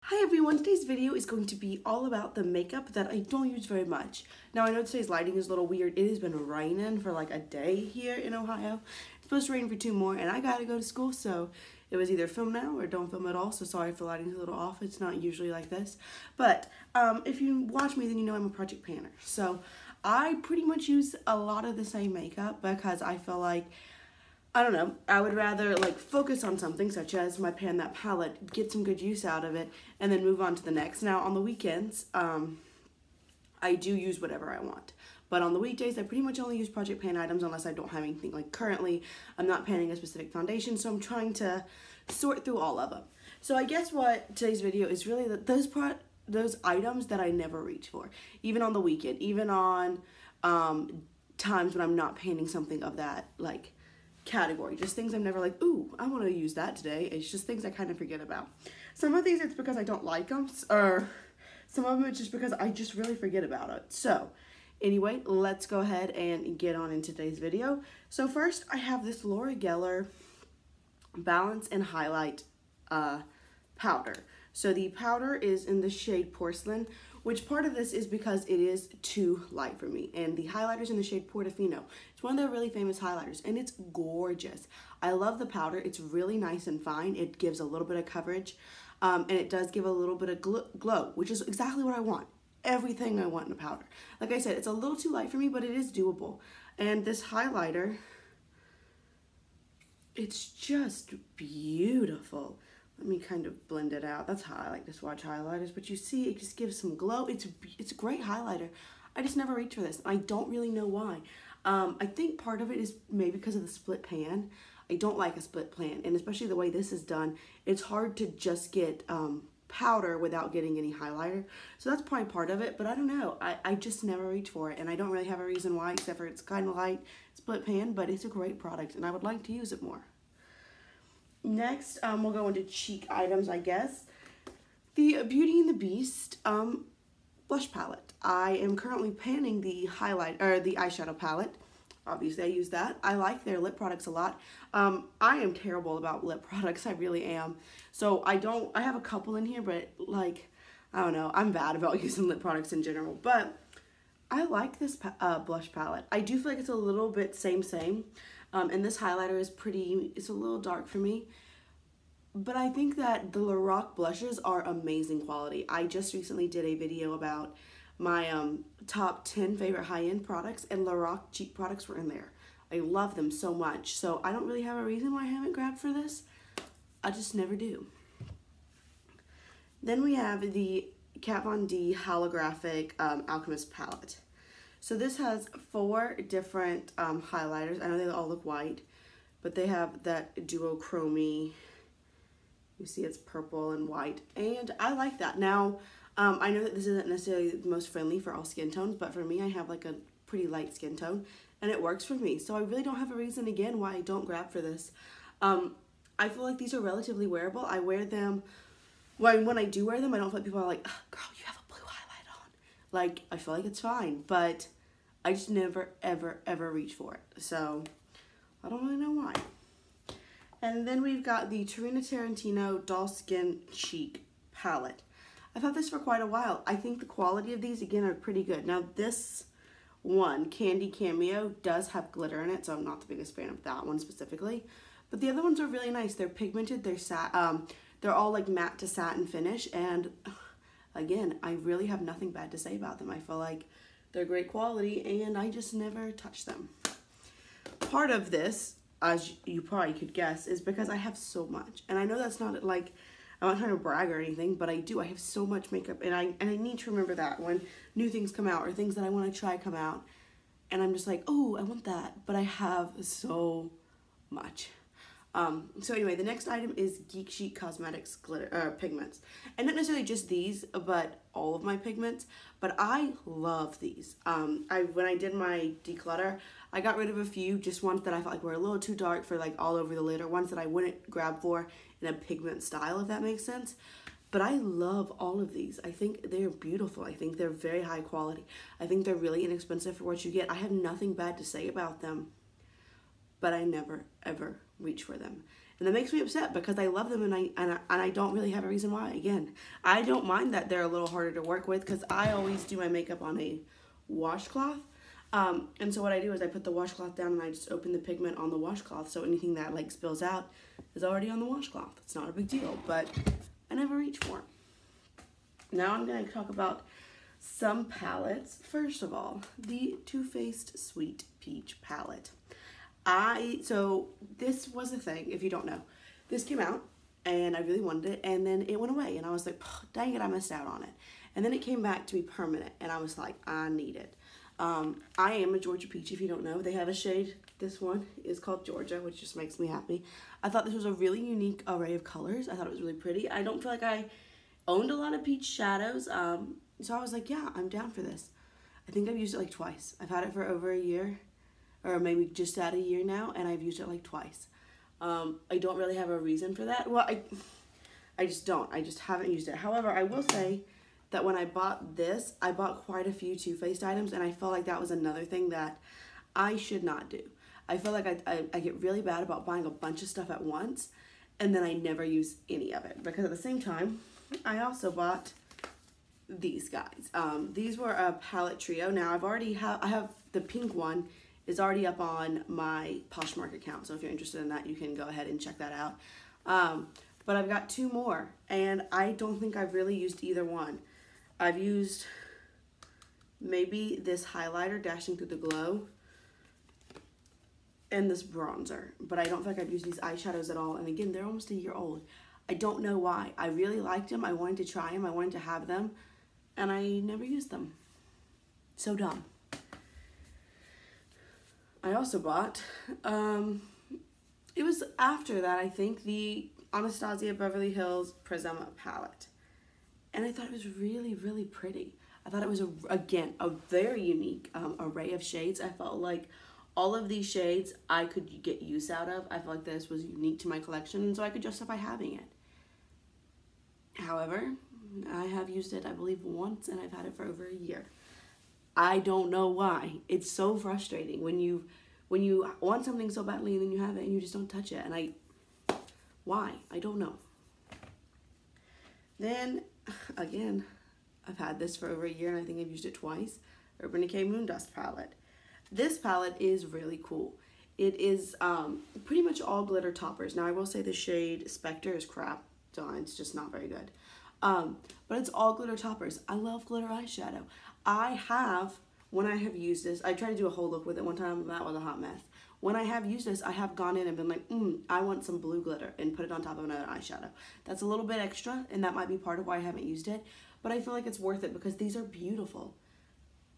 Hi everyone, today's video is going to be all about the makeup that I don't use very much. Now I know today's lighting is a little weird. It has been raining for like a day here in Ohio. It's supposed to rain for 2 more and I gotta go to school, so it was either film now or don't film at all, so sorry if the lighting's a little off. It's not usually like this. But if you watch me, then you know I'm a project panner. So I pretty much use a lot of the same makeup because I feel like I don't know, I would rather like focus on something such as my pan that palette, get some good use out of it, and then move on to the next. Now on the weekends, I do use whatever I want. But on the weekdays, I pretty much only use project pan items unless I don't have anything. Like currently, I'm not panning a specific foundation, so I'm trying to sort through all of them. So I guess what today's video is really that those items that I never reach for, even on the weekend, even on times when I'm not panning something of that like category, just things I'm never like, ooh, I want to use that today. It's just things I kind of forget about. Some of these it's because I don't like them, or some of them it's just because I just really forget about it. So anyway, let's go ahead and get on in today's video. So first I have this Lorac Balance and Highlight powder. So the powder is in the shade Porcelain, which part of this is because it is too light for me. And the highlighter's in the shade Portofino. It's one of their really famous highlighters, and it's gorgeous. I love the powder. It's really nice and fine. It gives a little bit of coverage, and it does give a little bit of glow, which is exactly what I want. Everything I want in a powder. Like I said, it's a little too light for me, but it is doable. And this highlighter, it's just beautiful. Let me kind of blend it out. That's how I like to swatch highlighters. But you see, it just gives some glow. It's a great highlighter. I just never reach for this. I don't really know why. I think part of it is maybe because of the split pan. I don't like a split pan. And especially the way this is done, it's hard to just get powder without getting any highlighter. So that's probably part of it. But I don't know. I just never reach for it. And I don't really have a reason why, except for it's kind of light split pan. But it's a great product. And I would like to use it more. Next, we'll go into cheek items, I guess. The Beauty and the Beast blush palette. I am currently panning the eyeshadow palette. Obviously, I use that. I like their lip products a lot. I am terrible about lip products. I really am. So I have a couple in here, but like, I don't know. I'm bad about using lip products in general. But I like this blush palette. I do feel like it's a little bit same. And this highlighter is it's a little dark for me. But I think that the Lorac blushes are amazing quality. I just recently did a video about my top 10 favorite high-end products, and Lorac cheap products were in there. I love them so much. So I don't really have a reason why I haven't grabbed for this. I just never do. Then we have the Kat Von D Holographic Alchemist palette. So this has 4 different highlighters. I know they all look white, but they have that duochrome. You see it's purple and white, and I like that. Now, I know that this isn't necessarily the most friendly for all skin tones, but for me, I have like a pretty light skin tone, and it works for me. So I really don't have a reason, again, why I don't grab for this. I feel like these are relatively wearable. I wear them, when I do wear them, I don't feel like people are like, oh, girl, you have a blue highlight on. Like, I feel like it's fine, but I just never, ever reach for it. So I don't really know why. And then we've got the Tarina Tarantino Doll Skin Cheek palette. I've had this for quite a while. I think the quality of these, again, are pretty good. Now, this one, Candy Cameo, does have glitter in it, so I'm not the biggest fan of that one specifically. But the other ones are really nice. They're pigmented. They're all like matte to satin finish. And again, I really have nothing bad to say about them. I feel like they're great quality, and I just never touch them. Part of this, as you probably could guess, is because I have so much. And I know that's not like, I'm not trying to brag or anything, but I do. I have so much makeup, and I need to remember that when new things come out or things that I want to try come out. And I'm just like, oh, I want that. But I have so much. So anyway, the next item is Geek Chic Cosmetics glitter pigments, and not necessarily just these, but all of my pigments. But I love these. When I did my declutter, I got rid of a few, just ones that I felt like were a little too dark for like all over the lid, or ones that I wouldn't grab for in a pigment style, if that makes sense. But I love all of these. I think they're beautiful. I think they're very high quality. I think they're really inexpensive for what you get. I have nothing bad to say about them, but I never, ever reach for them. And that makes me upset because I love them and I don't really have a reason why. Again, I don't mind that they're a little harder to work with because I always do my makeup on a washcloth. And so what I do is I put the washcloth down and I just open the pigment on the washcloth, so anything that like spills out is already on the washcloth. It's not a big deal, but I never reach for it. Now I'm going to talk about some palettes. First of all, the Too Faced Sweet Peach palette. So this was a thing, if you don't know. This came out and I really wanted it, and then it went away and I was like, dang it, I missed out on it. And then it came back to be permanent and I was like, I need it. I am a Georgia Peach, if you don't know. They have a shade. This one is called Georgia, which just makes me happy. I thought this was a really unique array of colors. I thought it was really pretty. I don't feel like I owned a lot of peach shadows, so I was like, yeah, I'm down for this. I think I've used it like twice. I've had it for over a year, or maybe just at a year now, and I've used it like twice. I don't really have a reason for that. Well, I just don't. I just haven't used it. However, I will say that when I bought this, I bought quite a few Too Faced items, and I felt like that was another thing that I should not do. I feel like I get really bad about buying a bunch of stuff at once, and then I never use any of it. Because at the same time, I also bought these guys. These were a palette trio. Now I have the pink one is already up on my Poshmark account, so if you're interested in that, you can go ahead and check that out. But I've got two more, and I don't think I've really used either one. I've used maybe this highlighter, Dashing Through the Glow, and this bronzer, but I don't think I've used these eyeshadows at all. And again, they're almost a year old. I don't know why. I really liked them. I wanted to try them. I wanted to have them, and I never used them. So dumb. I also bought, it was after that, I think, the Anastasia Beverly Hills Prism palette. And I thought it was really, really pretty. I thought it was, again, a very unique array of shades. I felt like all of these shades I could get use out of. I felt like this was unique to my collection, and so I could justify having it. However, I have used it, I believe, once, and I've had it for over a year. I don't know why. It's so frustrating when you want something so badly and then you have it and you just don't touch it. And why? I don't know. Then, again, I've had this for over a year and I think I've used it twice. Urban Decay Moondust palette. This palette is really cool. It is pretty much all glitter toppers. Now, I will say the shade Spectre is crap. So it's just not very good. But it's all glitter toppers. I love glitter eyeshadow. When I have used this, I tried to do a whole look with it one time, and that was a hot mess. When I have used this, I have gone in and been like, I want some blue glitter, and put it on top of another eyeshadow. That's a little bit extra, and that might be part of why I haven't used it, but I feel like it's worth it because these are beautiful.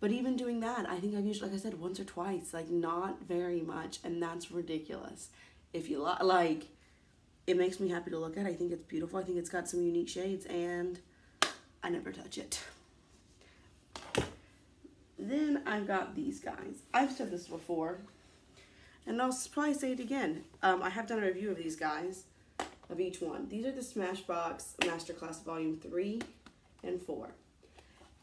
But even doing that, I think I've used, like I said, once or twice, like not very much, and that's ridiculous. If you like, it makes me happy to look at. I think it's beautiful. I think it's got some unique shades, and I never touch it. Then I've got these guys. I've said this before, and I'll probably say it again. I have done a review of these guys, of each one. These are the Smashbox Masterclass Volume 3 and 4.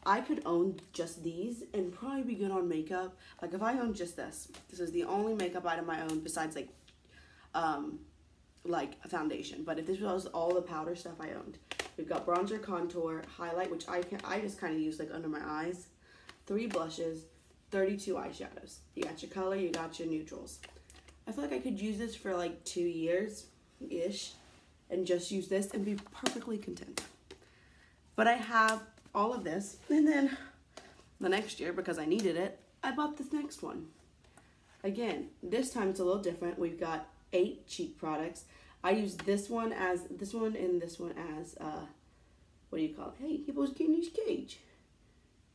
I could own just these and probably be good on makeup. Like if I owned just this is the only makeup item I own besides like a foundation. But if this was all the powder stuff I owned. We've got bronzer, contour, highlight, which I just kind of use like under my eyes. 3 blushes, 32 eyeshadows. You got your color, you got your neutrals. I feel like I could use this for like 2 years-ish and just use this and be perfectly content. But I have all of this, and then the next year, because I needed it, I bought this next one. Again, this time it's a little different. We've got 8 cheek products. I use this one and this one as, what do you call it? Hey, hippos get in his cage.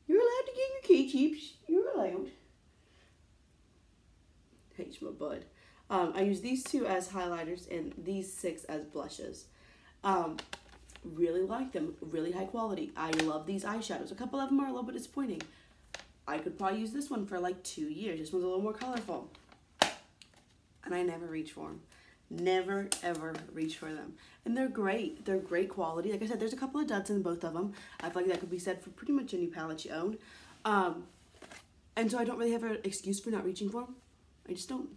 You're allowed to get in your cage, heaps. You're allowed. H my bud. I use these 2 as highlighters and these 6 as blushes. Really like them. Really high quality. I love these eyeshadows. A couple of them are a little bit disappointing. I could probably use this one for like 2 years. This one's a little more colorful. And I never reach for them. Never, ever reach for them. And they're great. They're great quality. Like I said, there's a couple of duds in both of them. I feel like that could be said for pretty much any palette you own. And so I don't really have an excuse for not reaching for them. I just don't.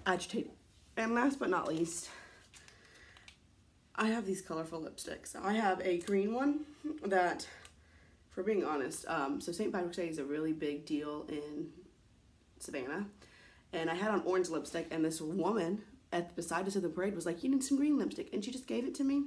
Agitate. And last but not least, I have these colorful lipsticks. I have a green one that, for being honest, so St. Patrick's Day is a really big deal in Savannah. And I had on orange lipstick, and this woman beside us at the parade was like, you need some green lipstick. And she just gave it to me.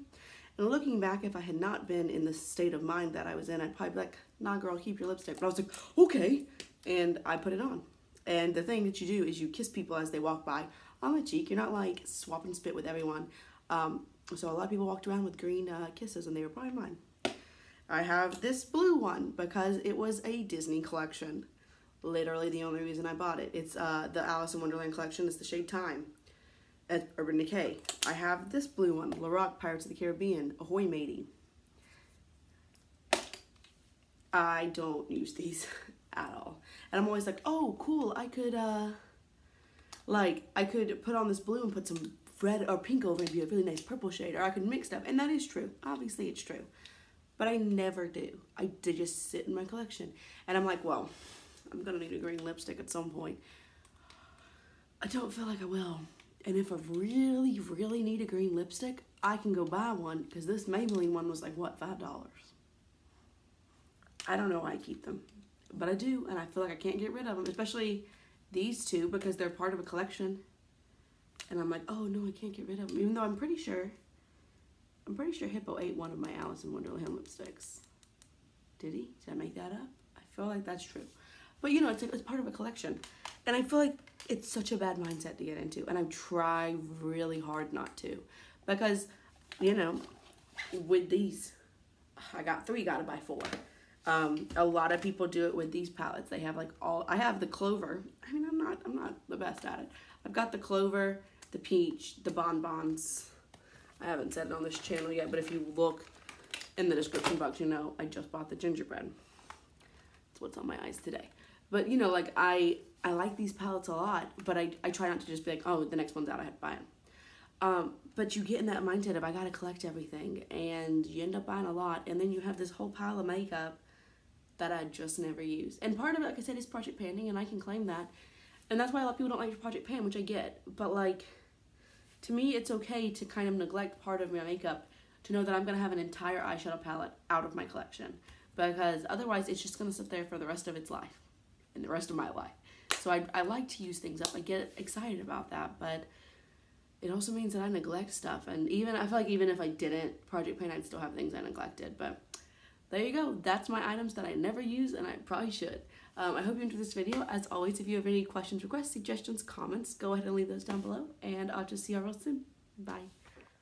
And looking back, if I had not been in the state of mind that I was in, I'd probably be like, nah, girl, keep your lipstick. But I was like, okay. And I put it on. And the thing that you do is you kiss people as they walk by on the cheek. You're not like swap and spit with everyone. So a lot of people walked around with green kisses, and they were probably mine. I have this blue one because it was a Disney collection. Literally the only reason I bought it. It's the Alice in Wonderland collection. It's the shade Time at Urban Decay. I have this blue one, Lorac Pirates of the Caribbean, Ahoy Matey. I don't use these at all. And I'm always like, oh, cool, I could put on this blue and put some red or pink over and be a really nice purple shade, or I could mix stuff. And that is true. Obviously, it's true. But I never do. They just sit in my collection. And I'm like, well, I'm going to need a green lipstick at some point. I don't feel like I will. And if I really, really need a green lipstick, I can go buy one, because this Maybelline one was like, what, $5? I don't know why I keep them. But I do, and I feel like I can't get rid of them, especially these two, because they're part of a collection. And I'm like, oh no, I can't get rid of them. Even though I'm pretty sure Hippo ate one of my Alice in Wonderland lipsticks. Did he? Did I make that up? I feel like that's true. But you know, it's part of a collection. And I feel like it's such a bad mindset to get into. And I try really hard not to. Because, you know, with these, I got 3, gotta buy 4. A lot of people do it with these palettes. They have like I have the Clover. I mean, I'm not the best at it. I've got the Clover, the Peach, the Bonbons. I haven't said it on this channel yet, but if you look in the description box, you know I just bought the gingerbread. That's what's on my eyes today. But you know, like I like these palettes a lot, but I try not to just be like, oh, the next one's out, I have to buy them. But you get in that mindset of I gotta collect everything, and you end up buying a lot, and then you have this whole pile of makeup that I just never use. And part of it, like I said, is project panning, and I can claim that. And that's why a lot of people don't like to project pan, which I get. But like, to me, it's okay to kind of neglect part of my makeup to know that I'm going to have an entire eyeshadow palette out of my collection. Because otherwise, it's just going to sit there for the rest of its life. And the rest of my life. So I like to use things up. I get excited about that. But it also means that I neglect stuff. And I feel like even if I didn't project pan, I'd still have things I neglected. But there you go. That's my items that I never use, and I probably should. I hope you enjoyed this video. As always, if you have any questions, requests, suggestions, comments, go ahead and leave those down below. And I'll just see y'all real soon. Bye.